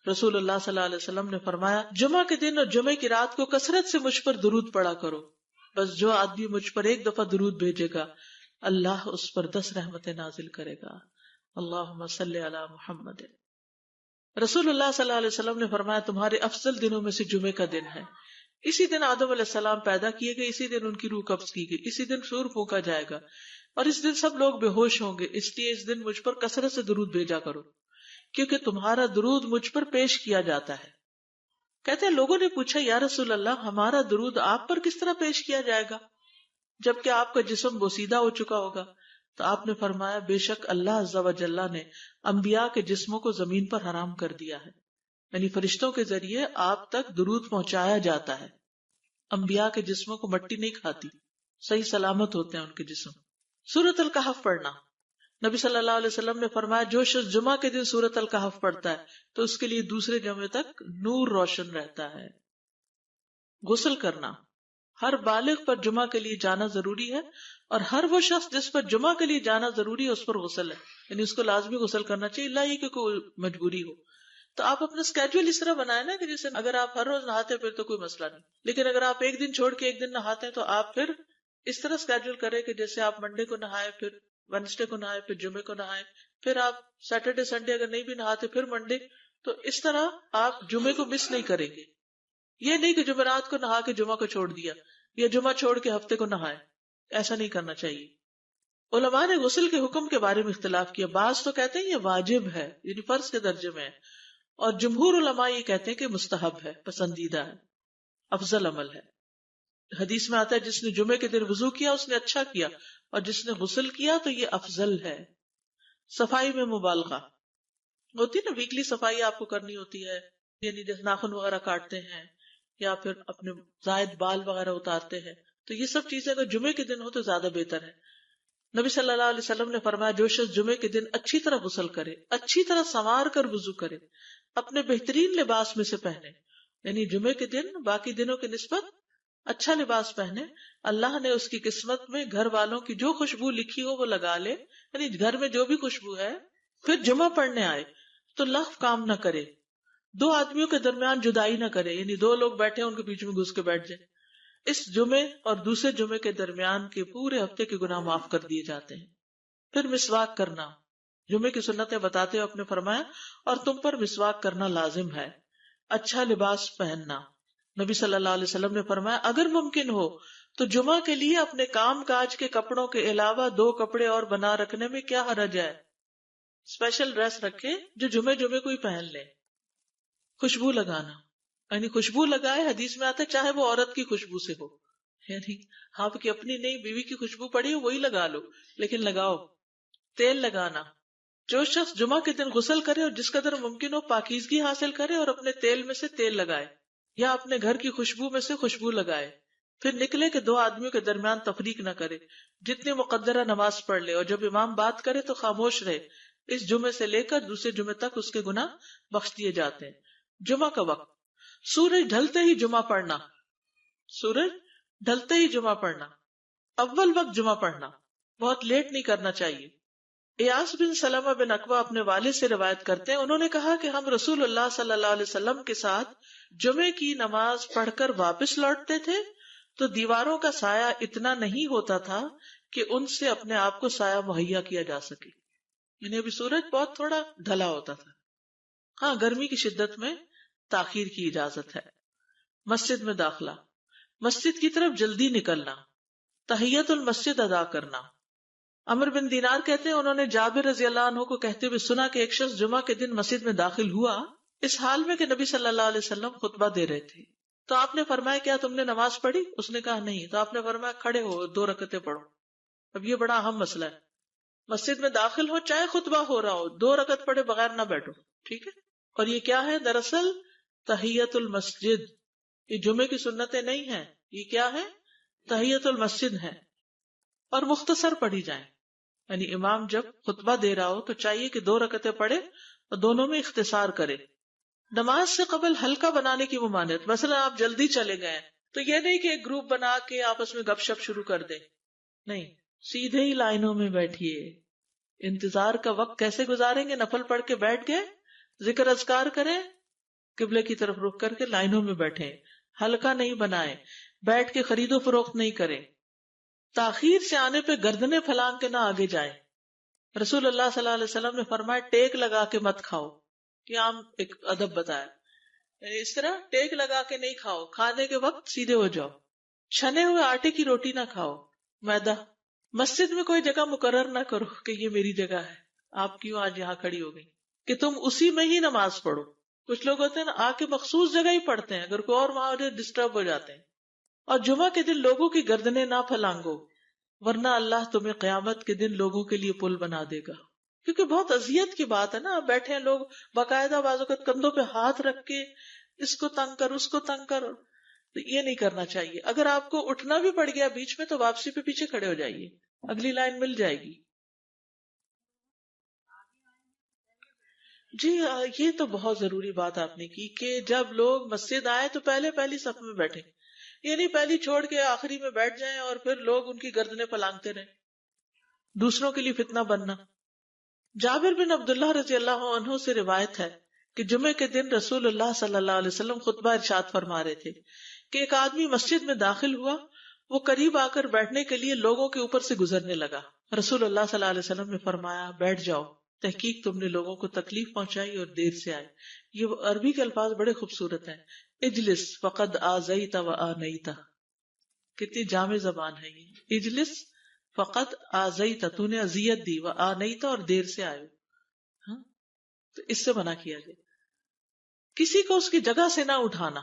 رسول اللہ صلی اللہ علیہ وسلم نے فرمایا جمعہ کے دن اور جمعے کی رات کو کثرت سے مجھ پر درود پڑا کرو، بس جو آدمی مجھ پر ایک دفعہ درود بھیجے گا اللہ اس پر 10 رحمتیں نازل کرے گا. اللہم صلی علی محمد. رسول اللہ صلی اللہ علیہ وسلم نے فرمایا تمہارے افضل دنوں میں سے جمعے کا دن ہے. اسی دن آدم علیہ السلام پیدا کیے گئے، اسی دن ان کی روح قبض کی گئی، اسی دن سور پھونکا جائے گا اور اس دن سب لوگ بے ہوش ہوں گے. اس لیے اس دن مجھ پر کثرت سے درود بھیجا کرو کیونکہ تمہارا درود مجھ پر پیش کیا جاتا ہے. کہتے ہیں لوگوں نے پوچھا یا رسول اللہ ہمارا درود آپ پر کس طرح پیش کیا جائے گا جبکہ آپ کا جسم بوسیدہ ہو چکا ہوگا؟ تو آپ نے فرمایا بے شک اللہ عز و جل نے انبیاء کے جسموں کو زمین پر حرام کر دیا ہے، یعنی فرشتوں کے ذریعے آپ تک درود پہنچایا جاتا ہے. انبیاء کے جسموں کو مٹی نہیں کھاتی، صحیح سلامت ہوتے ہیں ان کے جسم. سورۃ الکہف پڑھنا، نبی صلی اللہ علیہ وسلم نے فرمایا جو شخص جمعہ کے دن سورۃ الکہف پڑھتا ہے تو اس کے لیے دوسرے جمعے تک نور روشن رہتا ہے. غسل کرنا، ہر بالغ پر جمعہ کے لیے جانا ضروری ہے اور ہر وہ شخص جس پر جمعہ کے لیے جانا ضروری ہے اس پر غسل ہے، یعنی اس کو لازمی غسل کرنا چاہیے، اللہ یہ کہ کوئی مجبوری ہو. تو آپ اپنا اسکیڈول اس طرح بنائیں نا کہ جیسے اگر آپ ہر روز نہاتے پھر تو کوئی مسئلہ نہیں، لیکن اگر آپ ایک دن چھوڑ کے ایک دن نہاتے ہیں تو آپ پھر اس طرح اسکیڈول کریں کہ جیسے آپ منڈے کو نہائے، پھر وینسڈے کو نہائے، پھر جمعے کو نہائے، پھر آپ سیٹرڈے سنڈے اگر نہیں بھی نہاتے پھر منڈے. تو اس طرح آپ جمعے کو مس نہیں کریں گے. یہ نہیں کہ جمعرات کو نہا کے جمعہ کو چھوڑ دیا یا جمعہ چھوڑ کے ہفتے کو نہائے، ایسا نہیں کرنا چاہیے. علماء نے غسل کے حکم کے بارے میں اختلاف کیا. بعض تو کہتے ہیں یہ واجب ہے، یعنی فرض کے درجے میں ہے، اور جمہور علماء یہ کہتے ہیں کہ مستحب ہے، پسندیدہ ہے، افضل عمل ہے. حدیث میں آتا ہے جس نے جمعے کے دن وضو کیا اس نے اچھا کیا اور جس نے غسل کیا تو یہ افضل ہے. صفائی میں مبالغہ ہوتی ہے نا، ویکلی صفائی آپ کو کرنی ہوتی ہے، یعنی جیسے ناخن وغیرہ کاٹتے ہیں یا پھر اپنے زائد بال وغیرہ اتارتے ہیں، تو یہ سب چیزیں اگر جمعے کے دن ہو تو زیادہ بہتر ہے. نبی صلی اللہ علیہ وسلم نے فرمایا جو شخص جمعے کے دن اچھی طرح غسل کرے، اچھی طرح سنوار کر وضو کرے، اپنے بہترین لباس میں سے پہنے، یعنی جمعے کے دن باقی دنوں کی نسبت اچھا لباس پہنے، اللہ نے اس کی قسمت میں گھر والوں کی جو خوشبو لکھی ہو وہ لگا لے، یعنی گھر میں جو بھی خوشبو ہے. پھر جمعہ پڑھنے آئے تو لغو کام نہ کرے، 2 آدمیوں کے درمیان جدائی نہ کرے، یعنی 2 لوگ بیٹھے ان کے بیچ میں گھس کے بیٹھ جائے. اس جمعے اور دوسرے جمعے کے درمیان کے پورے ہفتے کے گناہ معاف کر دیے جاتے ہیں. پھر مسواک کرنا، جمعے کی سنتیں بتاتے ہوئے آپ نے فرمایا اور تم پر مسواک کرنا لازم ہے. اچھا لباس پہننا، نبی صلی اللہ علیہ وسلم نے فرمایا اگر ممکن ہو تو جمعہ کے لیے اپنے کام کاج کے کپڑوں کے علاوہ 2 کپڑے اور بنا رکھنے میں کیا حرج ہے. اسپیشل ڈریس رکھے جو جمعے کو ہی پہن لے. خوشبو لگانا، یعنی خوشبو لگائے، حدیث میں آتا ہے چاہے وہ عورت کی خوشبو سے ہو، یعنی آپ کی اپنی نہیں، بیوی کی خوشبو پڑی ہو وہی لگا لو لیکن لگاؤ. تیل لگانا، جو شخص جمعہ کے دن غسل کرے اور جس قدر ممکن ہو پاکیزگی حاصل کرے اور اپنے تیل میں سے تیل لگائے یا اپنے گھر کی خوشبو میں سے خوشبو لگائے، پھر نکلے کہ 2 آدمیوں کے درمیان تفریق نہ کرے، جتنی مقدرہ نماز پڑھ لے اور جب امام بات کرے تو خاموش رہے. اس جمعے سے لے کر دوسرے جمعے تک اس کے گناہ بخش دیے جاتے ہیں. جمعہ کا وقت، سورج ڈھلتے ہی جمعہ پڑھنا، سورج ڈھلتے ہی جمعہ پڑھنا، اول وقت جمعہ پڑھنا، بہت لیٹ نہیں کرنا چاہیے. ایاس بن سلمہ بن اکوع اپنے والد سے روایت کرتے ہیں، انہوں نے کہا کہ ہم رسول اللہ صلی اللہ علیہ وسلم کے ساتھ جمعے کی نماز پڑھ کر واپس لوٹتے تھے تو دیواروں کا سایہ اتنا نہیں ہوتا تھا کہ ان سے اپنے آپ کو سایہ مہیا کیا جا سکے، یعنی ابھی سورج بہت تھوڑا ڈھلا ہوتا تھا. ہاں گرمی کی شدت میں تاخیر کی اجازت ہے. مسجد میں داخلہ، مسجد کی طرف جلدی نکلنا، تحیت المسجد ادا کرنا. عمر بن دینار کہتے ہیں انہوں نے جابر رضی اللہ عنہ کو کہتے ہوئے سنا کہ ایک شخص جمعہ کے دن مسجد میں داخل ہوا اس حال میں کہ نبی صلی اللہ علیہ وسلم خطبہ دے رہے تھے. تو آپ نے فرمایا کیا تم نے نماز پڑھی؟ اس نے کہا نہیں. تو آپ نے فرمایا کھڑے ہو 2 رکعتیں پڑھو. اب یہ بڑا اہم مسئلہ ہے، مسجد میں داخل ہو چاہے خطبہ ہو رہا ہو 2 رکعت پڑھے بغیر نہ بیٹھو، ٹھیک ہے. اور یہ کیا ہے؟ دراصل تحیت المسجد، یہ جمعے کی سنتیں نہیں ہیں، یہ کیا ہے؟ تحیت المسجد ہے. اور مختصر پڑھی جائیں، یعنی امام جب خطبہ دے رہا ہو تو چاہیے کہ 2 رکعتیں پڑھے اور دونوں میں اختصار کرے. نماز سے قبل ہلکا بنانے کی ممانعت، مثلا آپ جلدی چلے گئے تو یہ نہیں کہ ایک گروپ بنا کے آپس میں گپ شپ شروع کر دیں، نہیں، سیدھے ہی لائنوں میں بیٹھیے. انتظار کا وقت کیسے گزاریں گے؟ نفل پڑھ کے بیٹھ گئے، ذکر اذکار کریں، قبلے کی طرف رخ کر کے لائنوں میں بیٹھیں، حلقہ نہیں بنائیں، بیٹھ کے خرید و فروخت نہیں کریں، تاخیر سے آنے پہ گردنیں پھلانگ کے نہ آگے جائیں. رسول اللہ صلی اللہ علیہ وسلم نے فرمایا ٹیک لگا کے مت کھاؤ، یہ عام ایک ادب بتایا، یعنی اس طرح ٹیک لگا کے نہیں کھاؤ، کھانے کے وقت سیدھے ہو جاؤ. چھنے ہوئے آٹے کی روٹی نہ کھاؤ، میدا. مسجد میں کوئی جگہ مقرر نہ کرو کہ یہ میری جگہ ہے، آپ کیوں آج یہاں کھڑی ہو گئی، کہ تم اسی میں ہی نماز پڑھو. کچھ لوگ ہوتے ہیں نا آ کے مخصوص جگہ ہی پڑھتے ہیں، اگر کوئی اور وہاں ہو جائے ڈسٹرب ہو جاتے ہیں. اور جمعہ کے دن لوگوں کی گردنیں نہ پھلانگو، ورنہ اللہ تمہیں قیامت کے دن لوگوں کے لیے پل بنا دے گا. کیونکہ بہت اذیت کی بات ہے نا، بیٹھے ہیں لوگ باقاعدہ بعض اوقات کندھوں پہ ہاتھ رکھ کے اس کو تنگ کر اس کو تنگ کر. تو یہ نہیں کرنا چاہیے. اگر آپ کو اٹھنا بھی پڑ گیا بیچ میں تو واپسی پہ پیچھے کھڑے ہو جائیے، اگلی لائن مل جائے گی. جی یہ تو بہت ضروری بات آپ نے کی کہ جب لوگ مسجد آئے تو پہلی صف میں بیٹھے، یہ نہیں پہلی چھوڑ کے آخری میں بیٹھ جائیں اور پھر لوگ ان کی گردنیں پلانگتے رہیں، دوسروں کے لیے فتنہ بننا. جابر بن عبداللہ رضی اللہ عنہ سے روایت ہے کہ جمعے کے دن رسول اللہ صلی اللہ علیہ وسلم خطبہ ارشاد فرما رہے تھے کہ ایک آدمی مسجد میں داخل ہوا، وہ قریب آ کر بیٹھنے کے لیے لوگوں کے اوپر سے گزرنے لگا. رسول اللہ صلی اللہ علیہ وسلم نے فرمایا بیٹھ جاؤ، تحقیق تم نے لوگوں کو تکلیف پہنچائی اور دیر سے آئے. یہ عربی کے الفاظ بڑے خوبصورت ہیں. اجلس فقد آذیت و آنیت، کتنی جامع زبان ہے یہ. اجلس فقط آزیت، تو نے اذیت دی، وہ آنیت اور دیر سے آئے. ہاں تو اس سے منع کیا گیا. کسی کو اس کی جگہ سے نہ اٹھانا.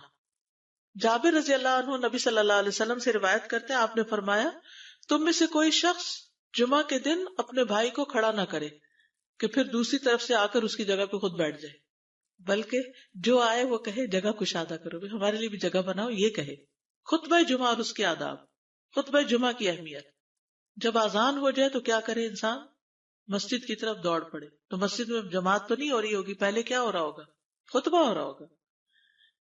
جابر رضی اللہ عنہ نبی صلی اللہ علیہ وسلم سے روایت کرتے ہیں، آپ نے فرمایا تم میں سے کوئی شخص جمعہ کے دن اپنے بھائی کو کھڑا نہ کرے کہ پھر دوسری طرف سے آ کر اس کی جگہ پہ خود بیٹھ جائے، بلکہ جو آئے وہ کہے جگہ کشادہ کرو، ہمارے لیے بھی جگہ بناؤ، یہ کہے. خطبہ جمعہ اور اس کے آداب. خطبہ جمعہ کی اہمیت. جب اذان ہو جائے تو کیا کرے انسان؟ مسجد کی طرف دوڑ پڑے. تو مسجد میں جماعت تو نہیں ہو رہی ہوگی، پہلے کیا ہو رہا ہوگا؟ خطبہ ہو رہا ہوگا.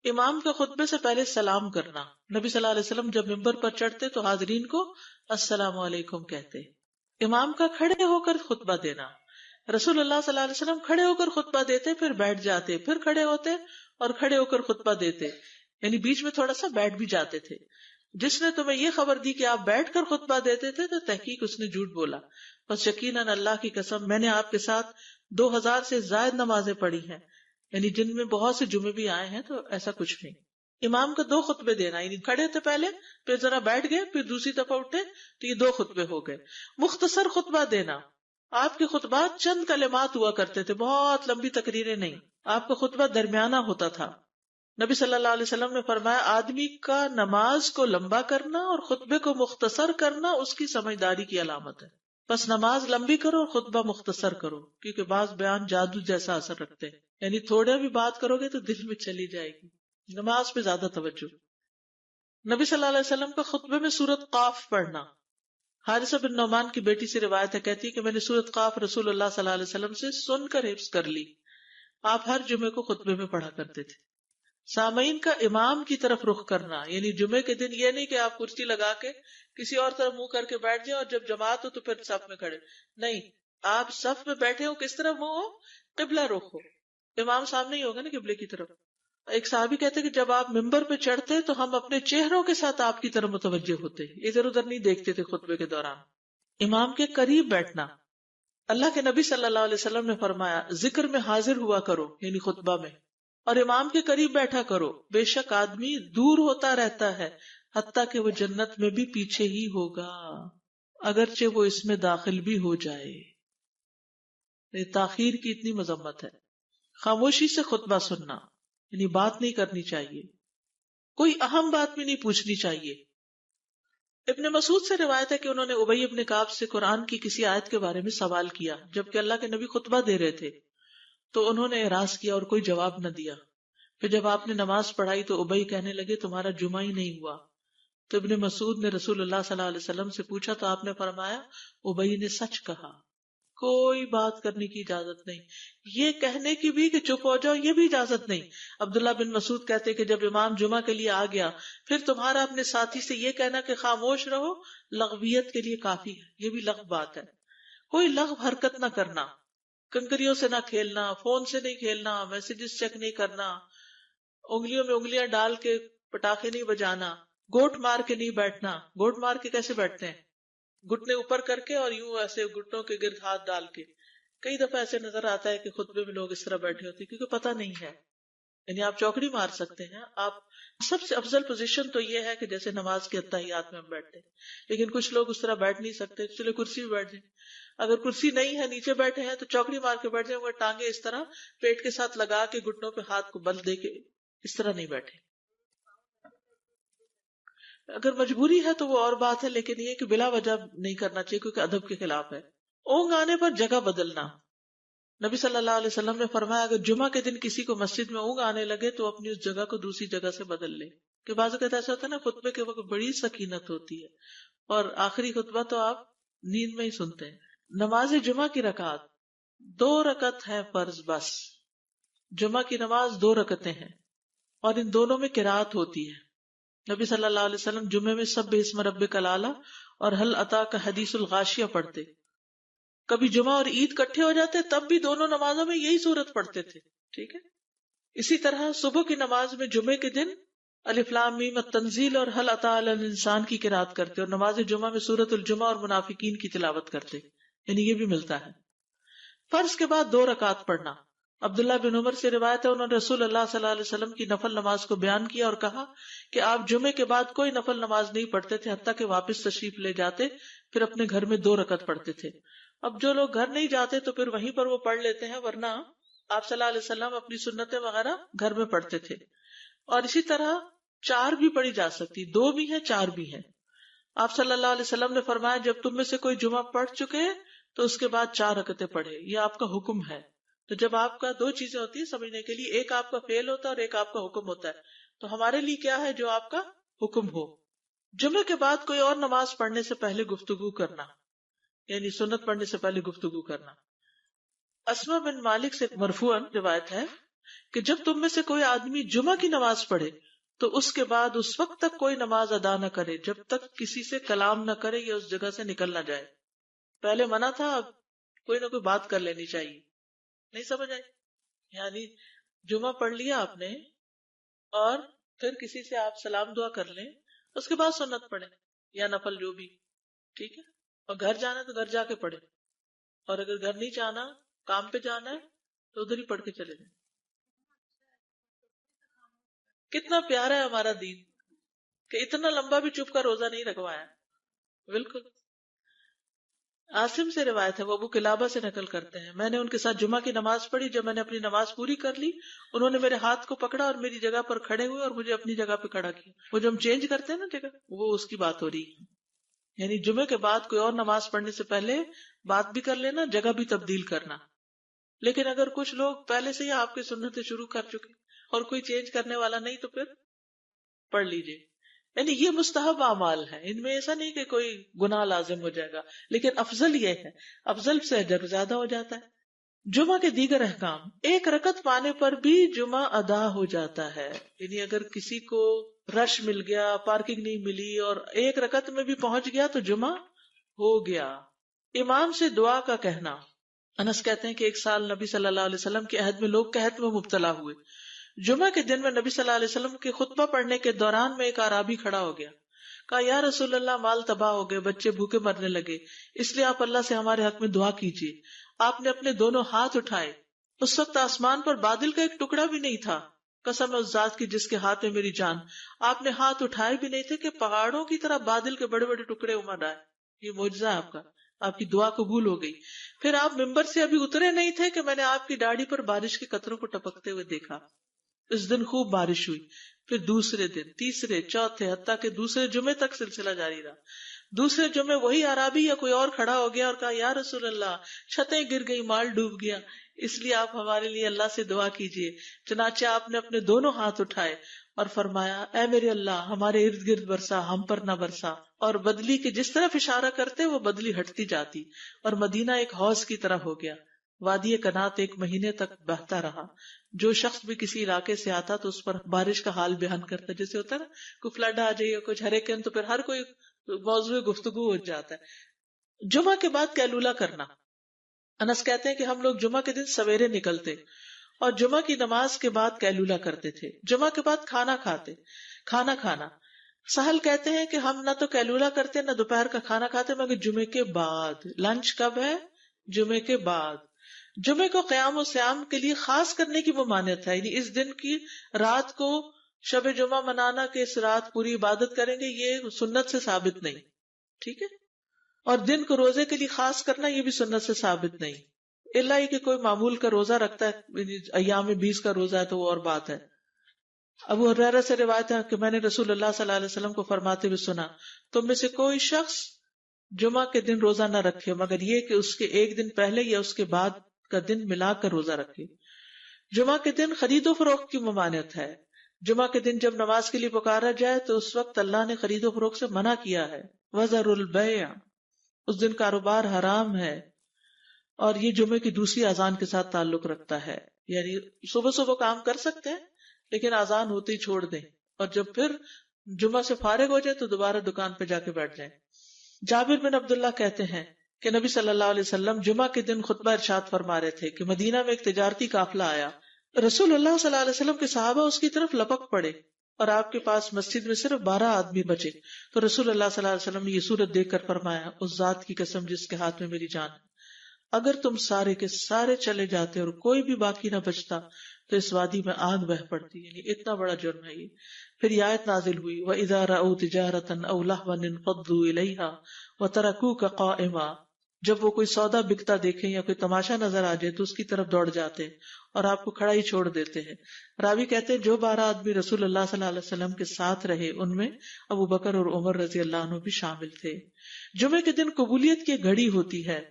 امام کا خطبے سے پہلے سلام کرنا. نبی صلی اللہ علیہ وسلم جب ممبر پر چڑھتے تو حاضرین کو السلام علیکم کہتے. امام کا کھڑے ہو کر خطبہ دینا. رسول اللہ صلی اللہ علیہ وسلم کھڑے ہو کر خطبہ دیتے، پھر بیٹھ جاتے، پھر کھڑے ہوتے اور کھڑے ہو کر خطبہ دیتے، یعنی بیچ میں تھوڑا سا بیٹھ بھی جاتے تھے. جس نے تمہیں یہ خبر دی کہ آپ بیٹھ کر خطبہ دیتے تھے تو تحقیق اس نے جھوٹ بولا. بس یقیناً اللہ کی قسم میں نے آپ کے ساتھ 2000 سے زائد نمازیں پڑھی ہیں، یعنی جن میں بہت سے جمعے بھی آئے ہیں، تو ایسا کچھ نہیں. امام کا 2 خطبے دینا، یعنی کھڑے تھے پہلے، پھر ذرا بیٹھ گئے، پھر دوسری دفعہ اٹھے تو یہ 2 خطبے ہو گئے. مختصر خطبہ دینا. آپ کے خطبات چند کلمات ہوا کرتے تھے، بہت لمبی تقریریں نہیں. آپ کا خطبہ درمیانہ ہوتا تھا. نبی صلی اللہ علیہ وسلم نے فرمایا آدمی کا نماز کو لمبا کرنا اور خطبے کو مختصر کرنا اس کی سمجھداری کی علامت ہے. بس نماز لمبی کرو اور خطبہ مختصر کرو، کیونکہ بعض بیان جادو جیسا اثر رکھتے ہیں، یعنی تھوڑے بھی بات کرو گے تو دل میں چلی جائے گی. نماز پہ زیادہ توجہ. نبی صلی اللہ علیہ وسلم کا خطبے میں سورۃ قاف پڑھنا. حارثہ بن نعمان کی بیٹی سے روایت ہے، کہتی ہے کہ میں نے سورۃ قاف رسول اللہ صلی اللہ علیہ وسلم سے سن کر حفظ کر لی. آپ ہر جمعے کو خطبے میں پڑھا کرتے تھے. سامعین کا امام کی طرف رخ کرنا، یعنی جمعے کے دن یہ نہیں کہ آپ کرسی لگا کے کسی اور طرف منہ کر کے بیٹھ جائیں اور جب جماعت ہو تو پھر صف میں کھڑے. نہیں، آپ صف میں بیٹھے ہو، کس طرف منہ ہو؟ قبلہ رخ ہو. امام سامنے ہی ہوگا نا قبلے کی طرف. ایک صحابی کہتے کہ جب آپ ممبر پہ چڑھتے تو ہم اپنے چہروں کے ساتھ آپ کی طرف متوجہ ہوتے، ادھر ادھر نہیں دیکھتے تھے خطبے کے دوران. امام کے قریب بیٹھنا. اللہ کے نبی صلی اللہ علیہ وسلم نے فرمایا ذکر میں حاضر ہوا کرو، یعنی خطبہ میں، اور امام کے قریب بیٹھا کرو. بے شک آدمی دور ہوتا رہتا ہے حتیٰ کہ وہ جنت میں بھی پیچھے ہی ہوگا، اگرچہ وہ اس میں داخل بھی ہو جائے. تاخیر کی اتنی مذمت ہے. خاموشی سے خطبہ سننا، یعنی بات نہیں کرنی چاہیے، کوئی اہم بات بھی نہیں پوچھنی چاہیے. ابن مسعود سے روایت ہے کہ انہوں نے ابی ابن کعب سے قرآن کی کسی آیت کے بارے میں سوال کیا جبکہ اللہ کے نبی خطبہ دے رہے تھے، تو انہوں نے اعراض کیا اور کوئی جواب نہ دیا. پھر جب آپ نے نماز پڑھائی تو ابی کہنے لگے تمہارا جمعہ ہی نہیں ہوا. تو ابن مسعود نے رسول اللہ صلی اللہ علیہ وسلم سے پوچھا تو آپ نے فرمایا ابی نے سچ کہا. کوئی بات کرنے کی اجازت نہیں، یہ کہنے کی بھی کہ چپ ہو جاؤ یہ بھی اجازت نہیں. عبداللہ بن مسعود کہتے کہ جب امام جمعہ کے لیے آ گیا پھر تمہارا اپنے ساتھی سے یہ کہنا کہ خاموش رہو لغویت کے لیے کافی ہے. یہ بھی لغو بات ہے. کوئی لغو حرکت نہ کرنا، کنکریوں سے نہ کھیلنا، فون سے نہیں کھیلنا، میسجز چیک نہیں کرنا، انگلیوں میں انگلیاں ڈال کے پٹاخے نہیں بجانا، گوٹ مار کے نہیں بیٹھنا. گوٹ مار کے کیسے بیٹھتے ہیں؟ گھٹنے اوپر کر کے اور یوں ایسے گھٹنوں کے گرد ہاتھ ڈال کے. کئی دفعہ ایسے نظر آتا ہے کہ خطبے میں لوگ اس طرح بیٹھے ہوتے ہیں کیونکہ پتہ نہیں ہے. یعنی آپ چوکڑی مار سکتے ہیں. آپ سب سے افضل پوزیشن تو یہ ہے کہ جیسے نماز کے اتحیات میں ہم بیٹھتے ہیں، لیکن کچھ لوگ اس طرح بیٹھ نہیں سکتے، چلے کرسی میں بیٹھ جائیں. اگر کرسی نہیں ہے، نیچے بیٹھے ہیں تو چوکڑی مار کے بیٹھ جائیں، مگر ٹانگیں اس طرح پیٹ کے ساتھ لگا کے گھٹنوں پہ ہاتھ کو بل دے کے اس طرح نہیں بیٹھے. اگر مجبوری ہے تو وہ اور بات ہے، لیکن یہ کہ بلا وجہ نہیں کرنا چاہیے کیونکہ ادب کے خلاف ہے. اونگ آنے پر جگہ بدلنا. نبی صلی اللہ علیہ وسلم نے فرمایا اگر جمعہ کے دن کسی کو مسجد میں اونگ آنے لگے تو اپنی اس جگہ کو دوسری جگہ سے بدل لے. کہ بعض اوقات ایسا ہوتا ہے نا، خطبے کے وقت بڑی سکینت ہوتی ہے اور آخری خطبہ تو آپ نیند میں ہی سنتے ہیں. نماز جمعہ کی رکعت 2 رکعت ہے فرض بس. جمعہ کی نماز 2 رکعتیں ہیں اور ان دونوں میں قرات ہوتی ہے. نبی صلی اللہ علیہ وسلم جمعے میں سبح اسم ربک الاعلی اور حل اتاک حدیث الغاشیہ پڑھتے. کبھی جمعہ اور عید کٹھے ہو جاتے تب بھی دونوں نمازوں میں یہی صورت پڑھتے تھے. ٹھیک ہے. اسی طرح صبح کی نماز میں جمعے کے دن الف لام میم التنزیل اور حل اتی علی الانسان کی قرات کرتے اور نماز جمعہ میں سورۃ الجمعہ اور منافقین کی تلاوت کرتے. یعنی یہ بھی ملتا ہے. فرض کے بعد 2 رکعت پڑھنا. عبداللہ بن عمر سے روایت ہے انہوں نے رسول اللہ صلی اللہ علیہ وسلم کی نفل نماز کو بیان کیا اور کہا کہ آپ جمعے کے بعد کوئی نفل نماز نہیں پڑھتے تھے حتیٰ کہ واپس تشریف لے جاتے پھر اپنے گھر میں 2 رکعت پڑھتے تھے. اب جو لوگ گھر نہیں جاتے تو پھر وہیں پر وہ پڑھ لیتے ہیں، ورنہ آپ صلی اللہ علیہ وسلم اپنی سنتیں وغیرہ گھر میں پڑھتے تھے. اور اسی طرح 4 بھی پڑھی جا سکتی، 2 بھی ہیں 4 بھی ہیں. آپ صلی اللہ علیہ وسلم نے فرمایا جب تم میں سے کوئی جمعہ پڑھ چکے تو اس کے بعد 4 رکعتیں پڑھے. یہ آپ کا حکم ہے. تو جب آپ کا 2 چیزیں ہوتی ہیں سمجھنے کے لیے، ایک آپ کا فعل ہوتا ہے اور ایک آپ کا حکم ہوتا ہے. تو ہمارے لیے کیا ہے؟ جو آپ کا حکم ہو. جمعے کے بعد کوئی اور نماز پڑھنے سے پہلے گفتگو کرنا، یعنی سنت پڑھنے سے پہلے گفتگو کرنا. اسما بن مالک سے مرفوعاً روایت ہے کہ جب تم میں سے کوئی آدمی جمعہ کی نماز پڑھے تو اس کے بعد اس وقت تک کوئی نماز ادا نہ کرے جب تک کسی سے کلام نہ کرے یا اس جگہ سے نکل نہ جائے. پہلے منع تھا، اب کوئی نہ کوئی بات کر لینی چاہیے. نہیں سمجھ آئی؟ یعنی جمعہ پڑھ لیا آپ نے اور پھر کسی سے آپ سلام دعا کر لیں، اس کے بعد سنت پڑھیں یا نفل جو بھی. ٹھیک ہے. اور گھر جانا ہے تو گھر جا کے پڑھیں، اور اگر گھر نہیں جانا، کام پہ جانا ہے تو ادھر ہی پڑھ کے چلے جائیں. کتنا پیارا ہے ہمارا دین کہ اتنا لمبا بھی چپ کا روزہ نہیں رکھوایا. بالکل. عاصم سے روایت ہے، وہ ابو قلابہ سے نقل کرتے ہیں، میں نے ان کے ساتھ جمعہ کی نماز پڑھی. جب میں نے اپنی نماز پوری کر لی انہوں نے میرے ہاتھ کو پکڑا اور میری جگہ پر کھڑے ہوئے اور مجھے اپنی جگہ پہ کھڑا کیا. وہ جو ہم چینج کرتے ہیں نا جگہ، وہ اس کی بات ہو رہی ہے. یعنی جمعے کے بعد کوئی اور نماز پڑھنے سے پہلے بات بھی کر لینا، جگہ بھی تبدیل کرنا. لیکن اگر کچھ لوگ پہلے سے ہی آپ کی سنتیں شروع کر چکے اور کوئی چینج کرنے والا نہیں تو پھر پڑھ لیجئے. یعنی یہ مستحب اعمال ہے، ان میں ایسا نہیں کہ کوئی گناہ لازم ہو جائے گا، لیکن افضل یہ ہے، افضل سے اجر زیادہ ہو جاتا ہے. جمعہ کے دیگر احکام. 1 رکعت پانے پر بھی جمعہ ادا ہو جاتا ہے. یعنی اگر کسی کو رش مل گیا، پارکنگ نہیں ملی اور 1 رکعت میں بھی پہنچ گیا تو جمعہ ہو گیا. امام سے دعا کا کہنا. انس کہتے ہیں کہ ایک سال نبی صلی اللہ علیہ وسلم کے عہد میں لوگ قحط میں مبتلا ہوئے. جمعہ کے دن میں نبی صلی اللہ علیہ وسلم کے خطبہ پڑھنے کے دوران میں ایک اعرابی کھڑا ہو گیا. کہا یا رسول اللہ، مال تباہ ہو گئے، بچے بھوکے مرنے لگے، اس لیے آپ اللہ سے ہمارے حق میں دعا کیجیے. آپ نے اپنے دونوں ہاتھ اٹھائے. اس وقت آسمان پر بادل کا ایک ٹکڑا بھی نہیں تھا. قسم ہے اس ذات کی جس کے ہاتھ میں میری جان، آپ نے ہاتھ اٹھائے بھی نہیں تھے کہ پہاڑوں کی طرح بادل کے بڑے بڑے ٹکڑے امڑ آئے. یہ معجزہ ہے آپ کا، آپ کی دعا قبول ہو گئی. پھر آپ ممبر سے ابھی اترے نہیں تھے کہ میں نے آپ کی داڑھی پر بارش کے قطروں کو ٹپکتے ہوئے دیکھا. اس دن خوب بارش ہوئی. پھر دوسرے دن، تیسرے، چوتھے، حتیٰ کہ دوسرے جمعے تک سلسلہ جاری رہا. دوسرے جمعے وہی عربی یا کوئی اور کھڑا ہو گیا اور کہا یا رسول اللہ، چھتیں گر گئی، مال ڈوب گیا، اس لیے آپ ہمارے لیے اللہ سے دعا کیجیے. چنانچہ آپ نے اپنے دونوں ہاتھ اٹھائے اور فرمایا اے میرے اللہ، ہمارے ارد گرد برسا، ہم پر نہ برسا. اور بدلی کے جس طرف اشارہ کرتے وہ بدلی ہٹتی جاتی اور مدینہ ایک حوض کی طرح ہو گیا. وادی کنات 1 مہینے تک بہتا رہا. جو شخص بھی کسی علاقے سے آتا تو اس پر بارش کا حال بیان کرتا، جیسے ہوتا ہے نا کوئی فلڈ آ جائے، کچھ ہریکین، تو پھر ہر کوئی موضوع گفتگو ہو جاتا ہے. جمعہ کے بعد قیلولہ کرنا. انس کہتے ہیں کہ ہم لوگ جمعہ کے دن سویرے نکلتے اور جمعہ کی نماز کے بعد قیلولہ کرتے تھے، جمعہ کے بعد کھانا کھانا. سہل کہتے ہیں کہ ہم نہ تو قیلولہ کرتے نہ دوپہر کا کھانا کھاتے مگر جمعے کے بعد. لنچ کب ہے؟ جمعے کے بعد. جمعے کو قیام و سیام کے لیے خاص کرنے کی ممانعت ہے، یعنی اس دن کی رات کو شب جمعہ منانا کہ اس رات پوری عبادت کریں گے، یہ سنت سے ثابت نہیں. ٹھیک ہے. اور دن کو روزے کے لیے خاص کرنا یہ بھی سنت سے ثابت نہیں، الا یہ کہ کوئی معمول کا روزہ رکھتا ہے، ایام 20 کا روزہ ہے تو وہ اور بات ہے. ابو ہریرہ سے روایت ہے کہ میں نے رسول اللہ صلی اللہ علیہ وسلم کو فرماتے ہوئے سنا، تم میں سے کوئی شخص جمعہ کے دن روزہ نہ رکھے مگر یہ کہ اس کے ایک دن پہلے یا اس کے بعد کا دن ملا کر روزہ رکھے. جمعہ کے دن خرید و فروخت کی ممانعت ہے. جمعہ کے دن جب نماز کے لیے پکارا جائے تو اس وقت اللہ نے خرید و فروخت سے منع کیا ہے. وَذَرُوا الْبَيْعَ، اس دن کاروبار حرام ہے. اور یہ جمعے کی دوسری اذان کے ساتھ تعلق رکھتا ہے، یعنی صبح صبح کام کر سکتے ہیں لیکن اذان ہوتے ہی چھوڑ دیں، اور جب پھر جمعہ سے فارغ ہو جائے تو دوبارہ دکان پہ جا کے بیٹھ جائیں. جابر بن عبداللہ کہتے ہیں کہ نبی صلی اللہ علیہ وسلم جمعہ کے دن خطبہ ارشاد فرما رہے تھے کہ مدینہ میں ایک تجارتی قافلہ آیا. رسول اللہ صلی اللہ علیہ وسلم کے صحابہ اس کی طرف لپک پڑے اور آپ کے پاس مسجد میں صرف 12 آدمی بچے. تو رسول اللہ صلی اللہ علیہ وسلم نے یہ صورت دیکھ کر فرمایا، اس ذات کی قسم جس کے ہاتھ میں میری جان ہے، اگر تم سارے کے سارے چلے جاتے اور کوئی بھی باقی نہ بچتا تو اس وادی میں آگ بہ پڑتی. یعنی اتنا بڑا جرم ہے یہ. پھر یہ آیت نازل ہوئی، وَإِذَا رَأَوْا تِجَارَةً أَوْ لَهْوًا انفضوا إِلَيْهَا وَتَرَكُوكَ قَائِمًا، جب وہ کوئی سودا بکتا دیکھیں یا کوئی تماشا نظر آ جائے تو اس کی طرف دوڑ جاتے اور آپ کو کھڑا ہی چھوڑ دیتے ہیں. راوی کہتے ہیں جو 12 آدمی رسول اللہ صلی اللہ علیہ وسلم کے ساتھ رہے ان میں ابو بکر اور عمر رضی اللہ عنہ بھی شامل تھے. جمعے کے دن قبولیت کی گھڑی ہوتی ہے،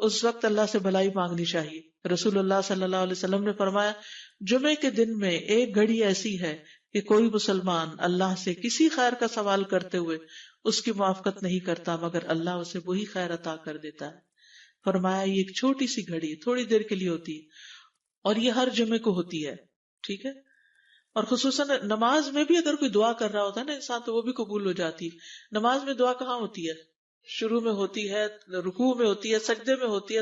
اس وقت اللہ سے بھلائی مانگنی چاہیے. رسول اللہ صلی اللہ علیہ وسلم نے فرمایا، جمعے کے دن میں ایک گھڑی ایسی ہے کہ کوئی مسلمان اللہ سے کسی خیر کا سوال کرتے ہوئے اس کی موافقت نہیں کرتا مگر اللہ اسے وہی خیر عطا کر دیتا ہے. فرمایا یہ ایک چھوٹی سی گھڑی تھوڑی دیر کے لیے ہوتی ہے اور یہ ہر جمعے کو ہوتی ہے. ٹھیک ہے. اور خصوصاً نماز میں بھی اگر کوئی دعا کر رہا ہوتا ہے نا انسان تو وہ بھی قبول ہو جاتی ہے. نماز میں دعا کہاں ہوتی ہے؟ شروع میں ہوتی ہے، رکوع میں ہوتی ہے، سجدے میں ہوتی ہے.